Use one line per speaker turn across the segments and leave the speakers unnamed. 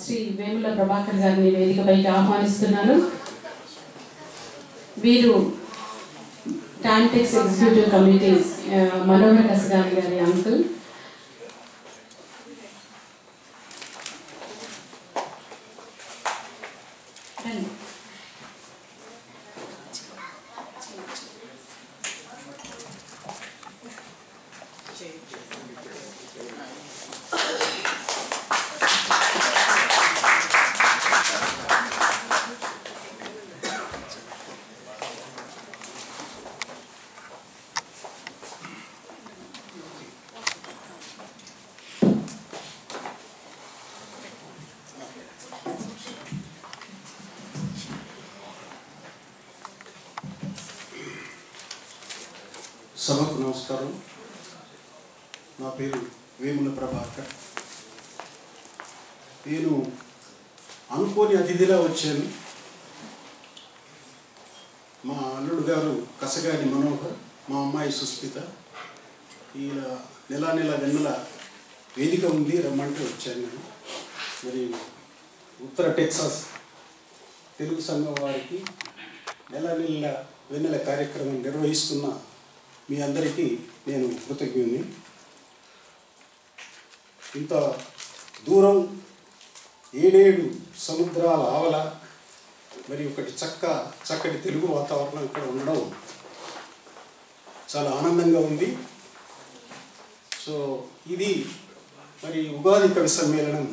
శ్రీ వేముల ప్రభాకర్ గారిని వేదికపైకి ఆహ్వానిస్తున్నాను. వీరు టాంటెక్స్ ఎగ్జిక్యూటివ్ కమిటీ మనోహర్ కసగాని గారి అంకుల్.
సభకు నమస్కారం. నా పేరు వేముల ప్రభాకర్. నేను అనుకోని అతిథిలా వచ్చాను. మా అల్లుడు గారు కసగాని మనోహర్, మా అమ్మాయి సుస్మిత, ఇలా నెల వెన్నెల వేదిక ఉంది రమ్మంటే వచ్చాను నేను. మరి ఉత్తర టెక్సాస్ తెలుగు సంఘం వారికి నెల వెన్నెల కార్యక్రమం నిర్వహిస్తున్న మీ అందరికీ నేను కృతజ్ఞుని. ఇంత దూరం 7 సముద్రాల ఆవల మరి ఒకటి చక్కటి తెలుగు వాతావరణం ఇక్కడ ఉండడం చాలా ఆనందంగా ఉంది. సో ఇది మరి ఉగాది కవి సమ్మేళనం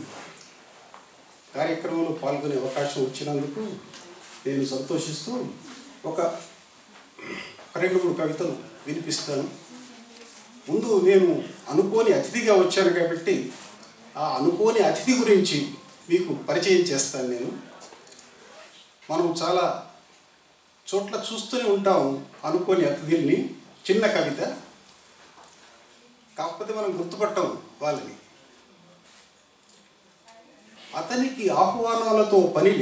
కార్యక్రమంలో పాల్గొనే అవకాశం వచ్చినందుకు నేను సంతోషిస్తూ ఒక 2-3 కవితలు వినిపిస్తాను. ముందు నేను అనుకోని అతిథిగా వచ్చాను కాబట్టి ఆ అనుకోని అతిథి గురించి మీకు పరిచయం చేస్తాను. మనం చాలా చోట్ల చూస్తూనే ఉంటాం అనుకోని అతిథుల్ని. చిన్న కవిత, కాకపోతే మనం గుర్తుపట్టం వాళ్ళని. అతనికి ఆహ్వానాలతో పని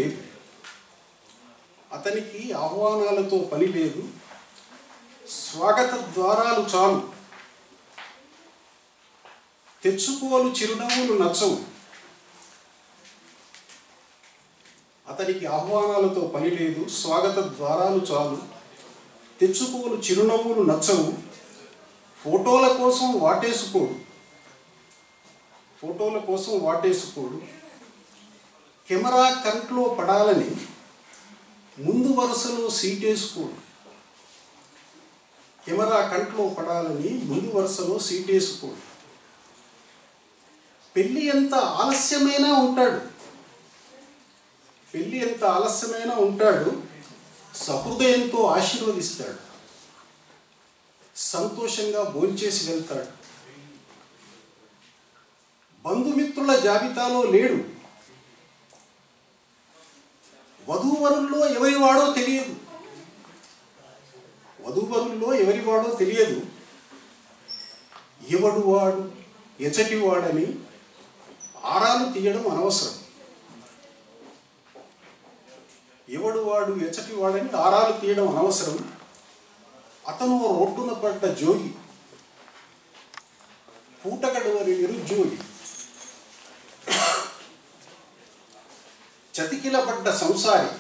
లేదు, స్వాగత ద్వారాలు చాలు, తెచ్చుకోలు చిరునవ్వులు నచ్చవు. అతనికి ఆహ్వానాలతో పని లేదు, స్వాగత ద్వారాలు చాలు, తెచ్చుకోలు చిరునవ్వులు నచ్చవు. ఫోటోల కోసం వాటేసుకోడు, కెమెరా కంట్లో పడాలని ముందు వరుసలో సీటేసుకోడు. పెళ్ళి ఎంత ఆలస్యమైనా ఉంటాడు, సహృదయంతో ఆశీర్వదిస్తాడు, సంతోషంగా భోంచేసి వెళ్తాడు. బంధుమిత్రుల జాబితాలో లేడు, వధూవరుల్లో ఎవరివాడో తెలియదు. ఎవడు వాడు ఎచటివాడని ఆరాలు తీయడం అనవసరం. అతను రోడ్డున పడ్డ జోగి, పూటగడవని నిరుద్యోగి, చతికిలబడ్డ సంసారి,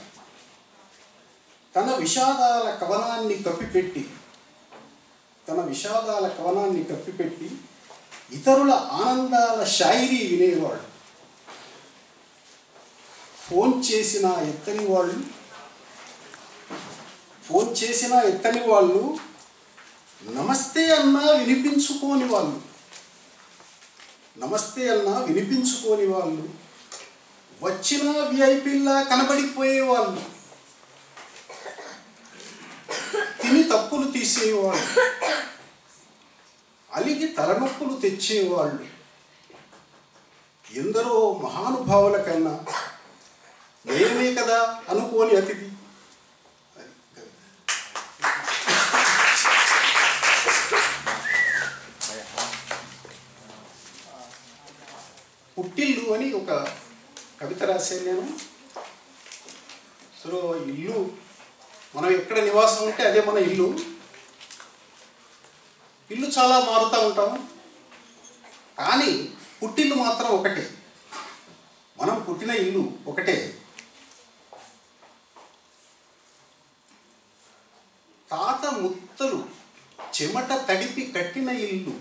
తన విషాదాల కవనాన్ని కప్పిపెట్టి ఇతరుల ఆనందాల షాయిరీ వినేవాడు. ఫోన్ చేసినా ఎత్తని వాళ్ళు, నమస్తే అన్నా వినిపించుకోని వాళ్ళు, వచ్చిన విఐపీలా కనబడిపోయేవాళ్ళు, తిని తప్పులు తీసేవాళ్ళు, అలిగి తలనొప్పులు తెచ్చేవాళ్ళు. ఎందరో మహానుభావుల కన్నా నేనే కదా అనుకోని అతిథి. పుట్టిల్లు అని ఒక కవిత రాశాను నేను. సో ఇల్లు, మనం ఎక్కడ నివాసం ఉంటే అదే మన ఇల్లు. ఇల్లు చాలా మారుతూ ఉంటాం, కానీ పుట్టిల్లు మాత్రం ఒకటే. మనం పుట్టిన ఇల్లు ఒకటే. తాత ముత్తలు చెమట తడిపి కట్టిన ఇల్లు.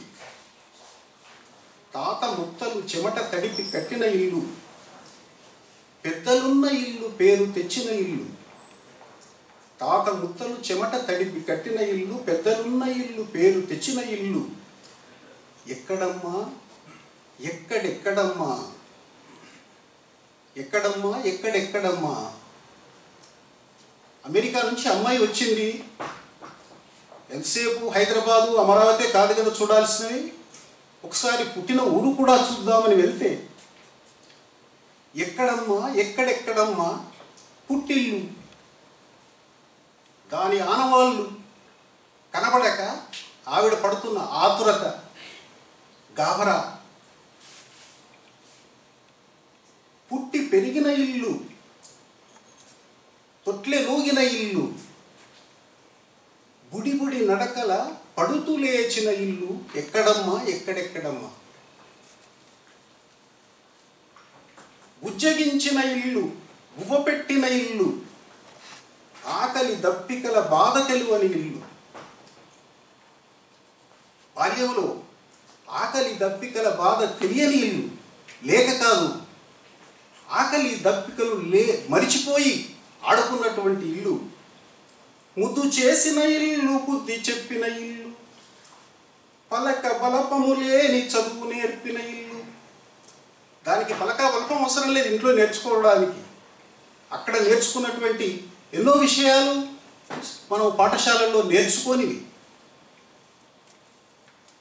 తాత ముత్తలు చెమట తడిపి కట్టిన ఇల్లు. పెద్దలున్న ఇల్లు పేరు తెచ్చిన ఇల్లు. తాత ముత్తలు చెమట తడిపి కట్టిన ఇల్లు. పెద్దలున్న ఇల్లు పేరు తెచ్చిన ఇల్లు. ఎక్కడమ్మా ఎక్కడెక్కడమ్మా, ఎక్కడమ్మా ఎక్కడెక్కడమ్మా. అమెరికా నుంచి అమ్మాయి వచ్చింది. ఎంతసేపు హైదరాబాదు అమరావతి కాదు కదా చూడాల్సినవి, ఒకసారి పుట్టిన ఊరు కూడా చూద్దామని వెళ్తే ఎక్కడమ్మా ఎక్కడెక్కడమ్మా పుట్టిల్లు. దాని ఆనవాళ్ళు కనబడక ఆవిడ పడుతున్న ఆతురత, గాబరా. పుట్టి పెరిగిన ఇల్లు, తొట్లెలూగిన ఇల్లు, బుడి బుడి నడకల పడుతూ లేచిన ఇల్లు. ఎక్కడమ్మా ఎక్కడెక్కడమ్మా. ఉజ్జగించిన ఇల్లు, ఉవ్వపెట్టిన ఇల్లు, ఆకలి దప్పికల బాధ తెలువని ఇల్లు. బాల్యంలో ఆకలి దప్పికల బాధ తెలియని ఇల్లు. లేక కాదు, ఆకలి దప్పికలు మరిచిపోయి ఆడుకున్నటువంటి ఇల్లు. ముద్దు చేసిన ఇల్లు, బుద్ధి చెప్పిన ఇల్లు, పలక బలపము లేని చదువు నేర్పిన ఇల్లు. దానికి పలక బలపం అవసరం లేదు ఇంట్లో నేర్చుకోవడానికి. అక్కడ నేర్చుకున్నటువంటి ఎన్నో విషయాలు మనం పాఠశాలల్లో నేర్చుకోనివి.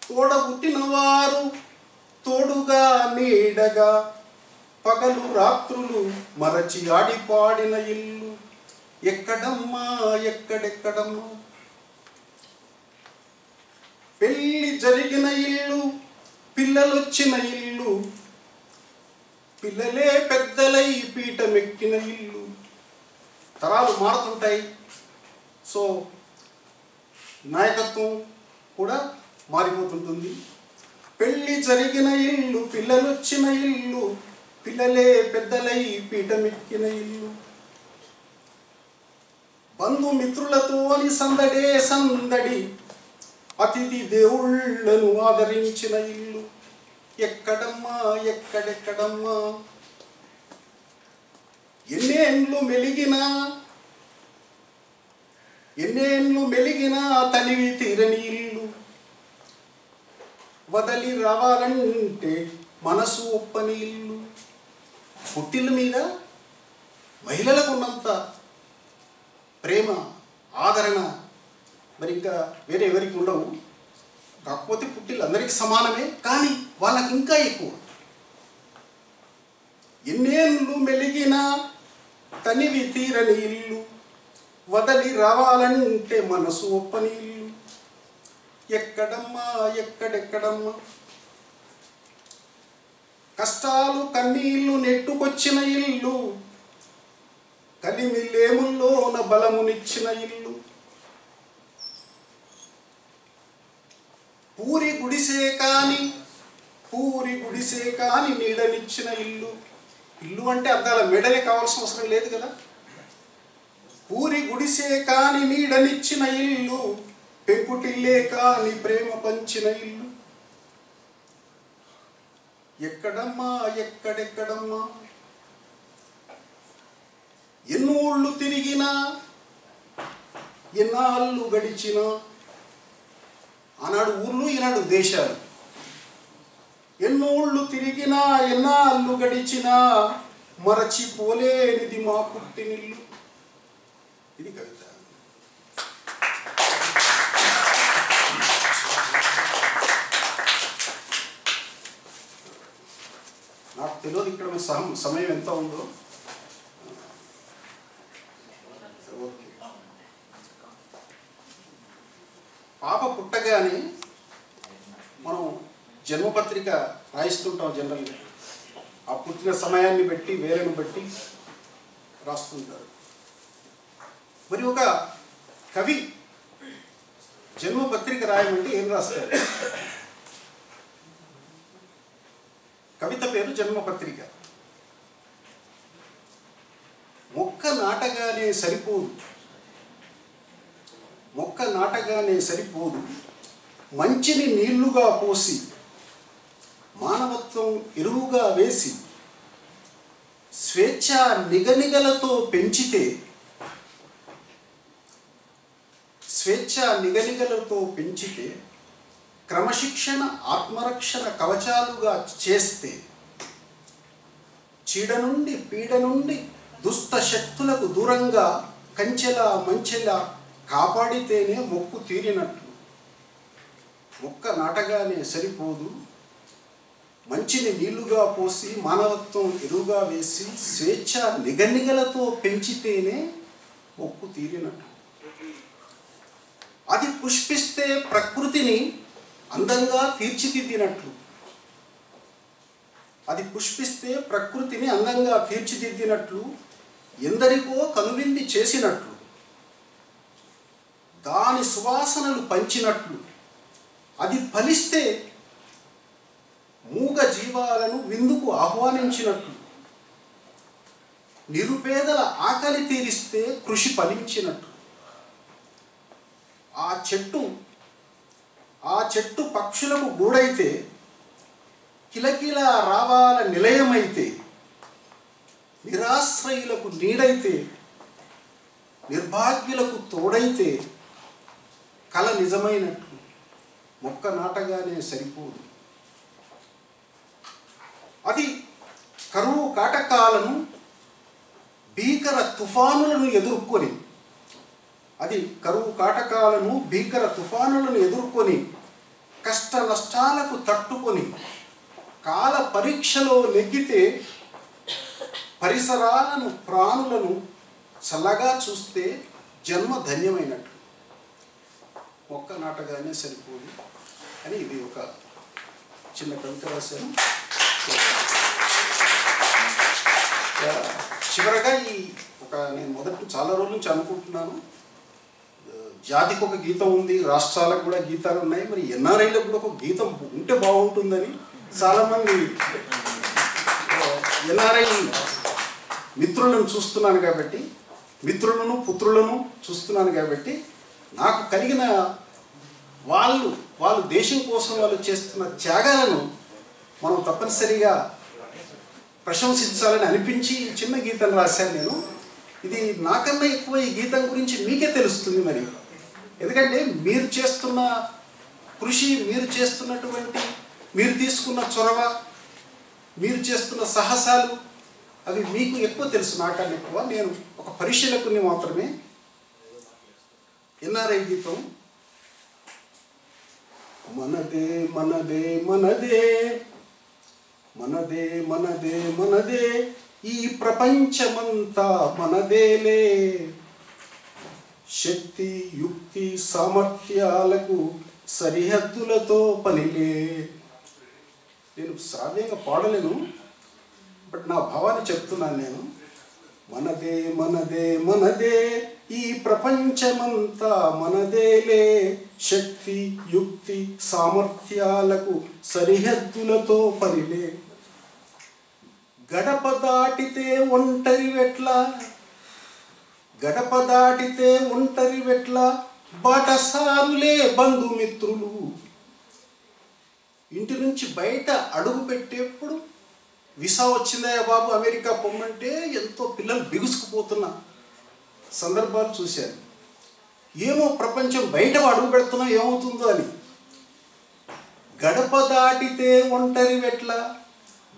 తోడబుట్టిన వారు తోడుగా నీడగా, పగలు రాత్రులు మరచి ఆడిపాడిన ఇల్లు. ఎక్కడమ్మా ఎక్కడెక్కడమ్మా. పెళ్ళి జరిగిన ఇల్లు, పిల్లలొచ్చిన ఇల్లు, పిల్లలే పెద్దలై పీఠమెక్కిన ఇల్లు. తరాలు మారుతుంటాయి, సో నాయకత్వం కూడా మారిపోతుంటుంది. పెళ్ళి జరిగిన ఇల్లు, పిల్లలొచ్చిన ఇల్లు, పిల్లలే పెద్దలై పీఠమెక్కిన ఇల్లు. బంధుమిత్రులతో అని సందడే సందడి, అతిథి దేవుళ్ళను ఆదరించిన ఇల్లు. ఎక్కడమ్మా ఎక్కడెక్కడమ్మా. ఎన్నేళ్ళు మెలిగినా తనివి తీరని ఇల్లు. వదలి రావాలంటే మనసు ఒప్పని ఇల్లు. పుట్టిళ్ళ మీద మహిళలకు ఉన్నంత ప్రేమ, ఆదరణ మరి ఇంకా వేరే ఎవరికి ఉండవు. కాకపోతే పుట్టిళ్ళు అందరికీ సమానమే, కానీ వాళ్ళకి ఇంకా ఎక్కువ. ఎన్నేళ్ళు మెలిగినా తనివి తీరని ఇల్లు, వదలి రావాలంటే మనసు ఒప్పని ఇల్లు. ఎక్కడమ్మా ఎక్కడెక్కడమ్మా. కష్టాలు కన్నీళ్లు నెట్టుకొచ్చిన ఇల్లు, కలిమిలేముల్లోన బలమునిచ్చిన ఇల్లు. పూరి గుడిసే కాని నీడనిచ్చిన ఇల్లు. ఇల్లు అంటే అద్దాల మెడలే కావాల్సిన అవసరం లేదు కదా. పూరి గుడిసే కాని నీడనిచ్చిన ఇల్లు, పెంకుటిల్లే కాని ప్రేమ పంచిన ఇల్లు. ఎక్కడమ్మా ఎక్కడెక్కడమ్మా. ఎన్నోళ్ళు తిరిగినా, ఎన్నాళ్ళు గడిచినా. ఆనాడు ఊర్లు, ఈనాడు దేశాలు. ఎన్నోళ్ళు తిరిగినా, ఎన్నాళ్ళు గడిచినా, మరచిపోలేనిది మా పుట్టినిల్లు. ఇది కవిత. నాకు తెలియదు ఇక్కడ సమయం ఎంత ఉందో. ఓకే. పాప పుట్టగానే మనం జన్మపత్రిక రాయిస్తుంటాం జనరల్గా. ఆ పుట్టిన సమయాన్ని బట్టి, వేరేను బట్టి రాస్తుంటారు. మరి ఒక కవి జన్మపత్రిక రాయమంటే ఏం రాస్తారు? కవిత పేరు జన్మపత్రిక. మొక్క నాటగానే సరిపోదు, మొక్క నాటగానే సరిపోదు, మంచిని నీళ్లుగా పోసి మానవత్వం ఎరువుగా వేసి స్వేచ్ఛ నిగనిగలతో పెంచితే, స్వేచ్ఛ నిగనిగలతో పెంచితే, క్రమశిక్షణ ఆత్మరక్షణ కవచాలుగా చేస్తే, చీడ నుండి పీడ నుండి దుష్ట శక్తులకు దూరంగా కంచెలా మంచెలా కాపాడితేనే మొక్కు తీరినట్లు. మొక్క నాటగానే సరిపోదు, మంచిని నీళ్లుగా పోసి మానవత్వం ఎరువుగా వేసి స్వేచ్ఛ నిగనిగలతో పెంచితేనే మొక్కు తీరినట్లు. అది పుష్పిస్తే ప్రకృతిని అందంగా తీర్చిదిద్దినట్లు, అది పుష్పిస్తే ప్రకృతిని అందంగా తీర్చిదిద్దినట్లు, ఎందరికో కనువింది చేసినట్లు, దాని సువాసనలు పంచినట్లు, అది ఫలిస్తే మూగ జీవాలను విందుకు ఆహ్వానించినట్లు, నిరుపేదల ఆకలి తీరిస్తే కృషి ఫలించినట్లు, ఆ చెట్టు పక్షులకు గూడైతే, కిలకిల రావాల నిలయమైతే, నిరాశ్రయులకు నీడైతే, నిర్భాగ్యులకు తోడైతే కల నిజమైనట్లు. మొక్క నాటగానే సరిపోదు, అది కరువు కాటకాలను భీకర తుఫానులను ఎదుర్కొని, అది కరువు కాటకాలను భీకర తుఫానులను ఎదుర్కొని కష్ట నష్టాలకు తట్టుకొని కాల పరీక్షలో నెగ్గితే, పరిసరాలను ప్రాణులను చల్లగా చూస్తే జన్మ ధన్యమైనట్లు. మొక్క నాటగానే సరిపోదు అని ఇది ఒక చిన్న కవిత రాశాను. చివరగా నేను మొదటి చాలా రోజుల నుంచి అనుకుంటున్నాను, జాతికి ఒక గీతం ఉంది, రాష్ట్రాలకు కూడా గీతాలు ఉన్నాయి, మరి ఎన్ఆర్ఐలకు కూడా ఒక గీతం ఉంటే బాగుంటుందని చాలామంది ఎన్ఆర్ఐ మిత్రులను చూస్తున్నాను కాబట్టి, మిత్రులను పుత్రులను చూస్తున్నాను కాబట్టి, నాకు కలిగిన వాళ్ళు దేశం కోసం వాళ్ళు చేస్తున్న త్యాగాలను మనం తప్పనిసరిగా ప్రశంసించాలని అనిపించి చిన్న గీతం రాశాను నేను. ఇది నాకన్నా ఎక్కువ ఈ గీతం గురించి మీకే తెలుస్తుంది మరి, ఎందుకంటే మీరు చేస్తున్న కృషి, మీరు చేస్తున్నటువంటి, మీరు తీసుకున్న చొరవ, మీరు చేస్తున్న సాహసాలు అవి మీకు ఎక్కువ తెలుసు, నాకన్నా ఎక్కువ. నేను ఒక పరిశీలకుని మాత్రమే. ఎన్ఆర్ఐ గీతం. మనదే మనదే మనదే మనదే మనదే మనదే ఈ ప్రపంచమంతా మనదేలే, శక్తి యుక్తి సామర్థ్యాలకు సరిహద్దులతో పనిలే. నేను శ్రావ్యంగా పాడలేను, బట్ నా భావాన్ని చెప్తున్నాను నేను. మనదే మనదే మనదే ఈ ప్రపంచమంతా మనదేలే, శక్తి యుక్తి సామర్థ్యాలకు సరిహద్దులతో పనిలే. గడప దాటితే ఒంటరి వెట్ల, గడప దాటితే ఒంటరి వెట్ల, బాటసారులే బంధుమిత్రులు. ఇంటి నుంచి బయట అడుగు పెట్టేప్పుడు వీసా వచ్చిందా బాబు అమెరికా పొమ్మంటే ఎంతో పిల్లలు బిగుసుకుపోతున్న సందర్భాలు చూశాను. ఏమో ప్రపంచం బయట అడుగు పెడుతున్నాం ఏమవుతుందో అని. గడప దాటితే ఒంటరి వెట్ల,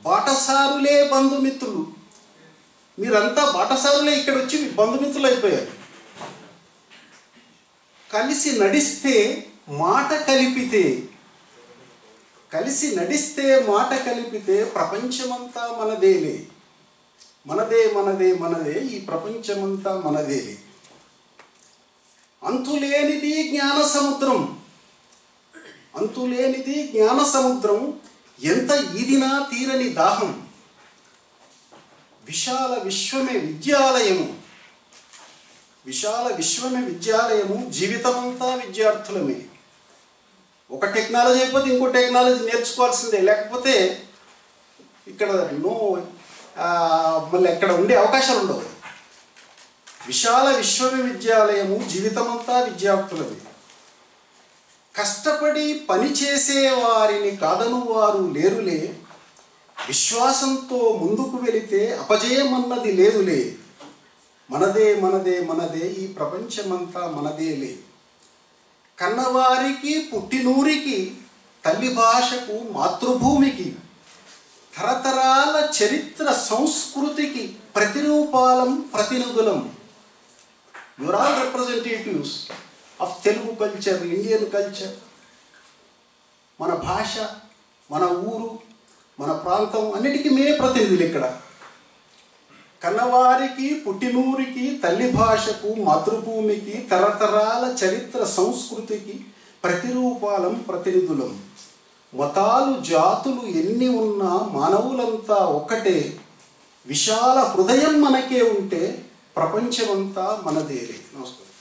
బాటసారులే బంధుమిత్రులు. మీరంతా బాటసారులే, ఇక్కడ వచ్చి బంధుమిత్రులు అయిపోయారు. కలిసి నడిస్తే మాట కలిపితే, కలిసి నడిస్తే మాట కలిపితే ప్రపంచమంతా మనదేలే. మనదే మనదే మనదే ఈ ప్రపంచమంతా మనదేలే. అంతులేనిది జ్ఞాన సముద్రం, అంతులేనిది జ్ఞాన సముద్రం, ఎంత ఈదినా తీరని దాహం. విశాల విశ్వమే విద్యాలయము, విశాల విశ్వమే విద్యాలయము, జీవితమంతా విద్యార్థులమే. ఒక టెక్నాలజీ అయిపోతే ఇంకో టెక్నాలజీ నేర్చుకోవాల్సిందే, లేకపోతే ఇక్కడ మళ్ళీ ఎక్కడ ఉండే అవకాశాలు ఉండవు. విశాల విశ్వవిద్యాలయము జీవితమంతా విద్యార్థులది. కష్టపడి పనిచేసే వారిని కాదను వారు లేరులే, విశ్వాసంతో ముందుకు వెళితే అపజయమన్నది లేదులే. మనదే మనదే మనదే ఈ ప్రపంచమంతా మనదేలే. కన్నవారికి పుట్టినూరికి తల్లి భాషకు మాతృభూమికి తరతరాల చరిత్ర సంస్కృతికి ప్రతిరూపాలం ప్రతినిధులం. Your all representatives of Telugu culture, Indian culture. మన భాష, మన ఊరు, మన ప్రాంతం అన్నిటికీ మీరే ప్రతినిధులు. ఇక్కడ కన్నవారికి పుట్టినూరికి తల్లి భాషకు మాతృభూమికి తరతరాల చరిత్ర సంస్కృతికి ప్రతిరూపాలం ప్రతినిధులం. మతాలు జాతులు ఎన్ని ఉన్నా మానవులంతా ఒక్కటే. విశాల హృదయం మనకే ఉంటే ప్రపంచమంతా మనదేలే. నమస్కారం.